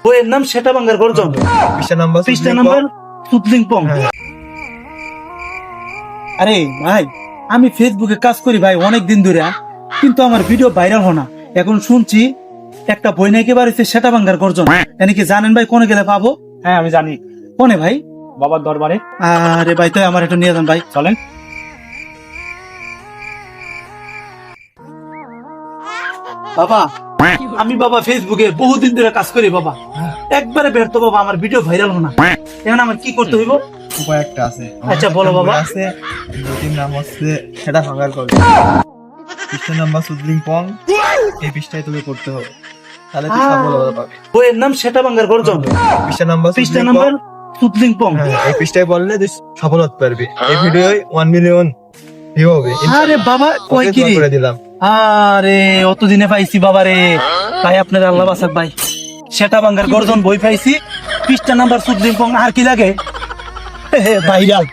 বইয়ের নাম সেটা বাঙ্গার গর্জন, পৃষ্ঠা নাম্বার সুদলিং পং। আরে ভাই, আমি ফেসবুকে কাজ করি ভাই অনেক দিন ধরে, কিন্তু আমার ভিডিও ভাইরাল হয় না। এখন শুনছি একটা বই নাকি বাড়িতে সেটা বাঙ্গার গর্জন, কি জানেন ভাই কোনে গেলে পাবো? হ্যাঁ আমি জানি, কোনে ভাই? বাবার দরবারে। আরে ভাই তাই আমার একটু নিয়ে যান ভাই, চলেন। বাবা আমি বাবা ফেসবুকে বহুদিন ধরে কাজ করি বাবা, একবারে ব্যর্থ বাবা, আমার ভিডিও ভাইরাল হয় না। এখন আমার কি করতে হইব? উপায় একটা আছে। আচ্ছা বলো বাবা। আছে, বইটির নাম হচ্ছে সেটা ভাঙার গল্প। পৃষ্ঠা নাম্বার সুদলিং পং, এই পৃষ্ঠায় তুমি করতে হবে, তাহলে তুই সফলতা পাবে। বইয়ের নাম সেটা বাঙ্গার গর্জন, পৃষ্ঠা নাম্বার পৃষ্ঠা নাম্বার সুদলিং পং। এই পৃষ্ঠায় বললে তুই সফল হতে পারবি। এই ভিডিওয় 1 মিলিয়ন ভিউ হবে। আরে বাবা কই কি রে? করে দিলাম। আরে অতদিনে পাইছি বাবা রে, ভাই আপনার আল্লাহ বাসাক ভাই। সেটা বাঙ্গার গর্জন বই পাইছি, পৃষ্ঠা নাম্বার সুদলিং পং, আর কি লাগে? ভাইরাল।